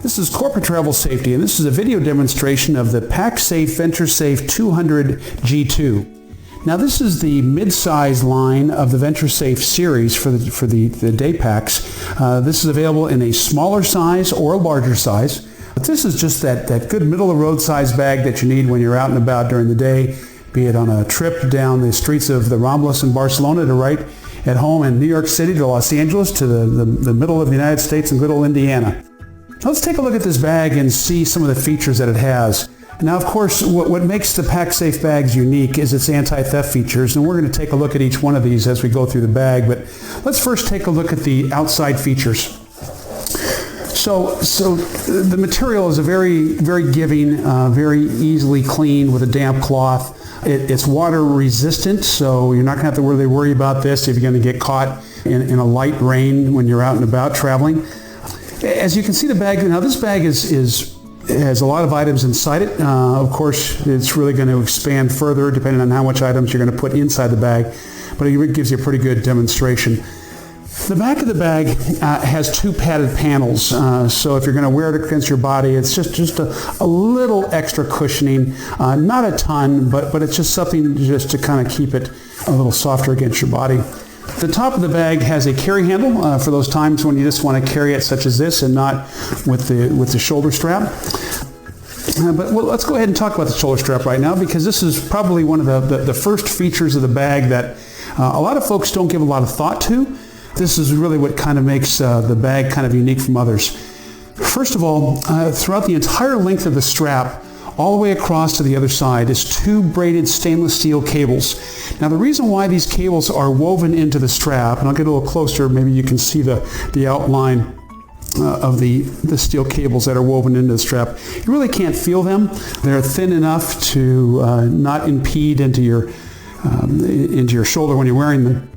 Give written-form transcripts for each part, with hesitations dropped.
This is Corporate Travel Safety, and this is a video demonstration of the Pacsafe Venturesafe 200 G2. Now this is the mid-size line of the Venturesafe series for the day packs. This is available in a smaller size or a larger size. But this is just that good middle-of-the-road size bag that you need when you're out and about during the day, be it on a trip down the streets of the Ramblas in Barcelona to right at home in New York City to Los Angeles to the middle of the United States and good old Indiana. Let's take a look at this bag and see some of the features that it has. Now, of course, what makes the Pacsafe bags unique is its anti-theft features, and we're going to take a look at each one of these as we go through the bag, but let's first take a look at the outside features. So the material is a very giving, very easily cleaned with a damp cloth. It's water resistant, so you're not going to have to really worry about this if you're going to get caught in a light rain when you're out and about traveling. As you can see the bag, now this bag has a lot of items inside it. Of course, it's really going to expand further depending on how much items you're going to put inside the bag, but it gives you a pretty good demonstration. The back of the bag has two padded panels, so if you're going to wear it against your body, it's just a little extra cushioning, not a ton, but it's just something just to kind of keep it a little softer against your body. The top of the bag has a carry handle for those times when you just want to carry it such as this and not with the shoulder strap. Let's go ahead and talk about the shoulder strap right now, because this is probably one of the first features of the bag that a lot of folks don't give a lot of thought to. This is really what kind of makes the bag kind of unique from others. First of all, throughout the entire length of the strap, all the way across to the other side, is two braided stainless steel cables. Now the reason why these cables are woven into the strap, and I'll get a little closer, maybe you can see the outline of the steel cables that are woven into the strap. You really can't feel them. They're thin enough to not impede into your shoulder when you're wearing them.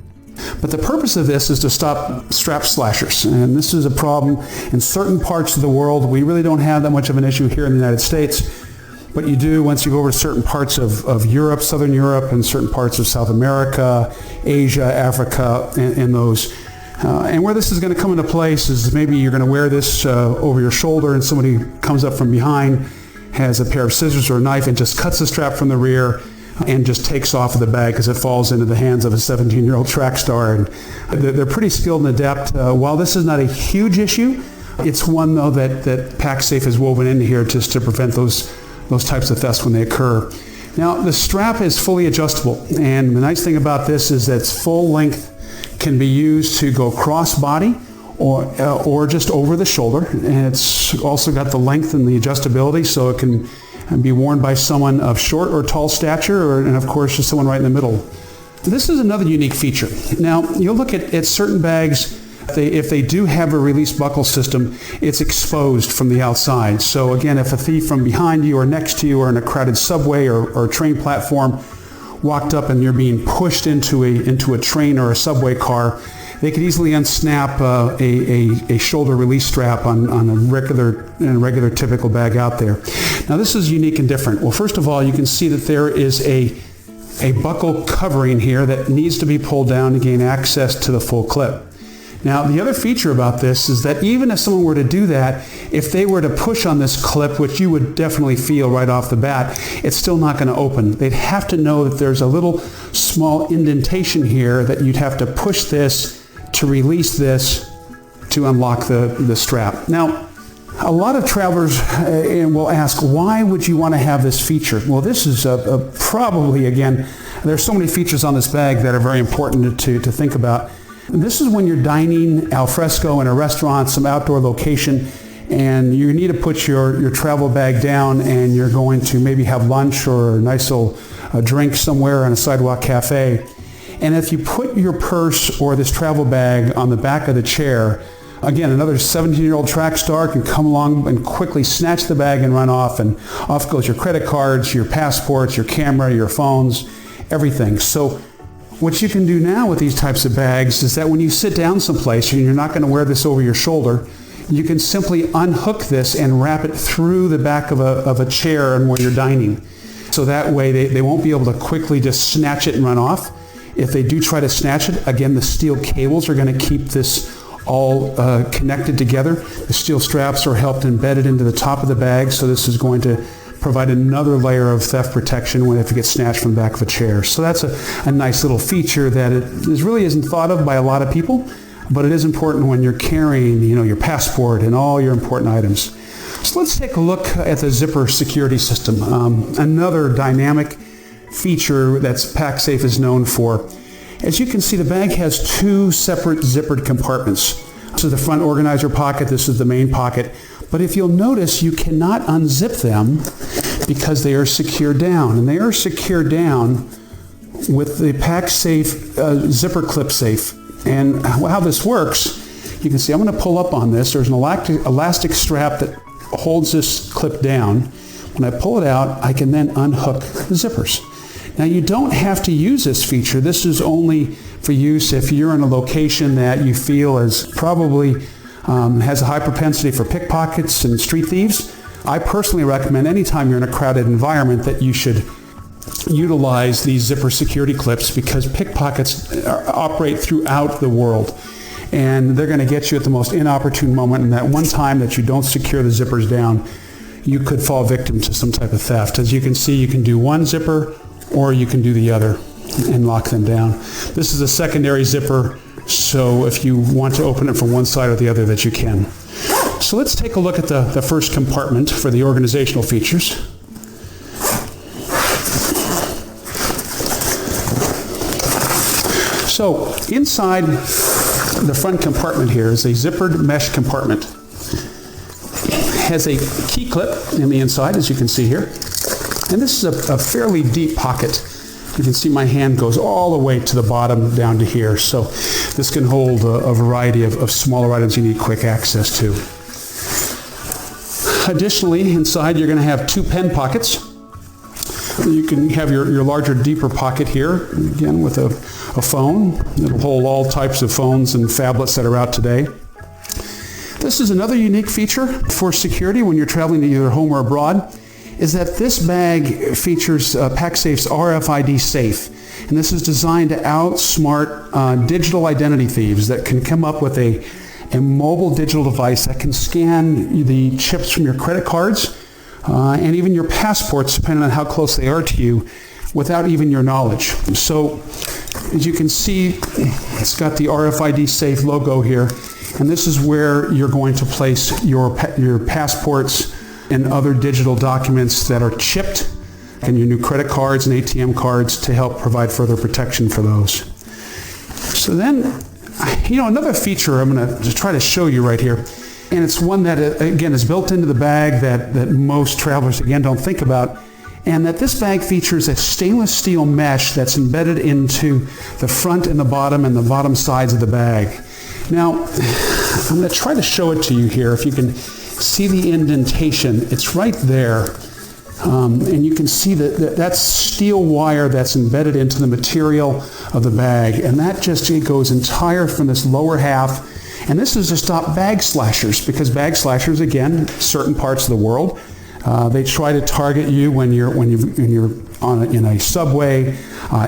But the purpose of this is to stop strap slashers, and this is a problem in certain parts of the world. We really don't have that much of an issue here in the United States, but you do once you go over to certain parts of Europe, Southern Europe, and certain parts of South America, Asia, Africa, and those. And where this is going to come into place is maybe you're going to wear this over your shoulder and somebody comes up from behind, has a pair of scissors or a knife and just cuts the strap from the rear and just takes off of the bag because it falls into the hands of a 17-year-old track star. And they're pretty skilled and adept. While this is not a huge issue, it's one, though, that Pacsafe has woven into here just to prevent those types of thefts when they occur. Now, the strap is fully adjustable, and the nice thing about this is that its full length can be used to go cross-body or just over the shoulder, and it's also got the length and the adjustability, so it can be worn by someone of short or tall stature, and of course just someone right in the middle. This is another unique feature. Now, you'll look at certain bags, if they do have a release buckle system, it's exposed from the outside. So again, if a thief from behind you or next to you or in a crowded subway or train platform walked up and you're being pushed into a train or a subway car, they could easily unsnap a shoulder release strap on a regular typical bag out there. Now this is unique and different. Well, first of all, you can see that there is a buckle covering here that needs to be pulled down to gain access to the full clip. Now, the other feature about this is that even if someone were to do that, if they were to push on this clip, which you would definitely feel right off the bat, it's still not going to open. They'd have to know that there's a little small indentation here that you'd have to push this to release this to unlock the strap. Now, a lot of travelers will ask, why would you want to have this feature? Well, this is probably, again, there's so many features on this bag that are very important to think about. This is when you're dining al fresco in a restaurant, some outdoor location, and you need to put your travel bag down and you're going to maybe have lunch or a nice little drink somewhere in a sidewalk cafe. And if you put your purse or this travel bag on the back of the chair, again, another 17-year-old track star can come along and quickly snatch the bag and run off, and off goes your credit cards, your passports, your camera, your phones, everything. So what you can do now with these types of bags is that when you sit down someplace and you're not going to wear this over your shoulder, you can simply unhook this and wrap it through the back of a chair and where you're dining. So that way they won't be able to quickly just snatch it and run off. If they do try to snatch it, again, the steel cables are going to keep this all connected together. The steel straps are helped embedded into the top of the bag, so this is going to provide another layer of theft protection when if it gets snatched from the back of a chair. So that's a nice little feature that really isn't thought of by a lot of people, but it is important when you're carrying, your passport and all your important items. So let's take a look at the zipper security system. Another dynamic feature that Pacsafe is known for. As you can see, the bag has two separate zippered compartments. This is the front organizer pocket, this is the main pocket. But if you'll notice, you cannot unzip them because they are secured down. And they are secured down with the Pacsafe zipper clip safe. And how this works, you can see I'm going to pull up on this. There's an elastic strap that holds this clip down. When I pull it out, I can then unhook the zippers. Now you don't have to use this feature. This is only for use if you're in a location that you feel is probably has a high propensity for pickpockets and street thieves. I personally recommend anytime you're in a crowded environment that you should utilize these zipper security clips because pickpockets operate throughout the world. And they're going to get you at the most inopportune moment, and that one time that you don't secure the zippers down, you could fall victim to some type of theft. As you can see, you can do one zipper or you can do the other and lock them down. This is a secondary zipper, so if you want to open it from one side or the other, that you can. So let's take a look at the first compartment for the organizational features. So inside the front compartment here is a zippered mesh compartment. It has a key clip in the inside, as you can see here. And this is a fairly deep pocket. You can see my hand goes all the way to the bottom down to here. So this can hold a variety of smaller items you need quick access to. Additionally, inside you're going to have two pen pockets. You can have your larger, deeper pocket here, again with a phone. It'll hold all types of phones and phablets that are out today. This is another unique feature for security when you're traveling to either home or abroad, is that this bag features Pacsafe's RFIDsafe. And this is designed to outsmart digital identity thieves that can come up with a mobile digital device that can scan the chips from your credit cards and even your passports, depending on how close they are to you, without even your knowledge. So as you can see, it's got the RFIDsafe logo here, and this is where you're going to place your passports and other digital documents that are chipped, and your new credit cards and ATM cards to help provide further protection for those. So then, another feature I'm going to try to show you right here, and it's one that, again, is built into the bag that most travelers, again, don't think about, and that this bag features a stainless steel mesh that's embedded into the front and the bottom sides of the bag. Now, I'm going to try to show it to you here. If you can see the indentation, it's right there. And you can see that's steel wire that's embedded into the material of the bag. And that it goes entire from this lower half. And this is to stop bag slashers, because bag slashers, again, certain parts of the world, they try to target you when you're in a subway,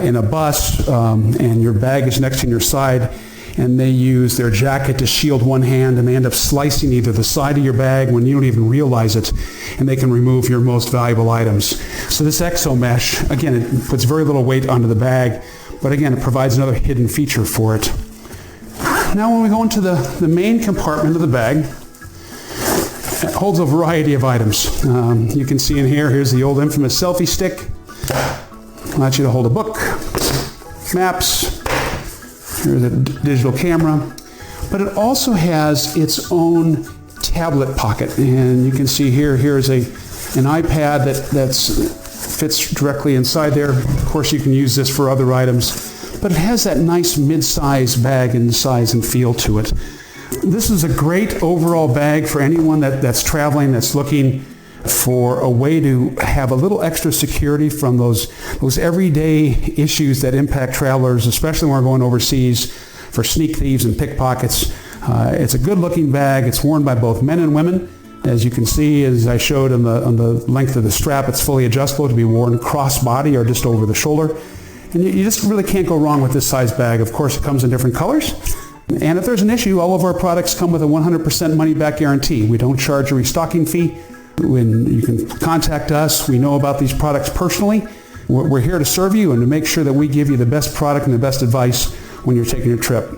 in a bus, and your bag is next to your side, and they use their jacket to shield one hand, and they end up slicing either the side of your bag when you don't even realize it, and they can remove your most valuable items. So this eXomesh, again, it puts very little weight onto the bag, but again, it provides another hidden feature for it. Now when we go into the main compartment of the bag, it holds a variety of items. You can see in here's the old infamous selfie stick. Allows you to hold a book, maps, here's a digital camera. But it also has its own tablet pocket. And you can see here's an iPad that fits directly inside there. Of course, you can use this for other items. But it has that nice mid-size bag in size and feel to it. This is a great overall bag for anyone that's traveling, that's looking for a way to have a little extra security from those everyday issues that impact travelers, especially when we're going overseas for sneak thieves and pickpockets. It's a good-looking bag. It's worn by both men and women. As you can see, as I showed on the length of the strap, it's fully adjustable to be worn cross-body or just over the shoulder. And you just really can't go wrong with this size bag. Of course, it comes in different colors. And if there's an issue, all of our products come with a 100% money-back guarantee. We don't charge a restocking fee. When you can contact us, we know about these products personally. We're here to serve you and to make sure that we give you the best product and the best advice when you're taking a trip.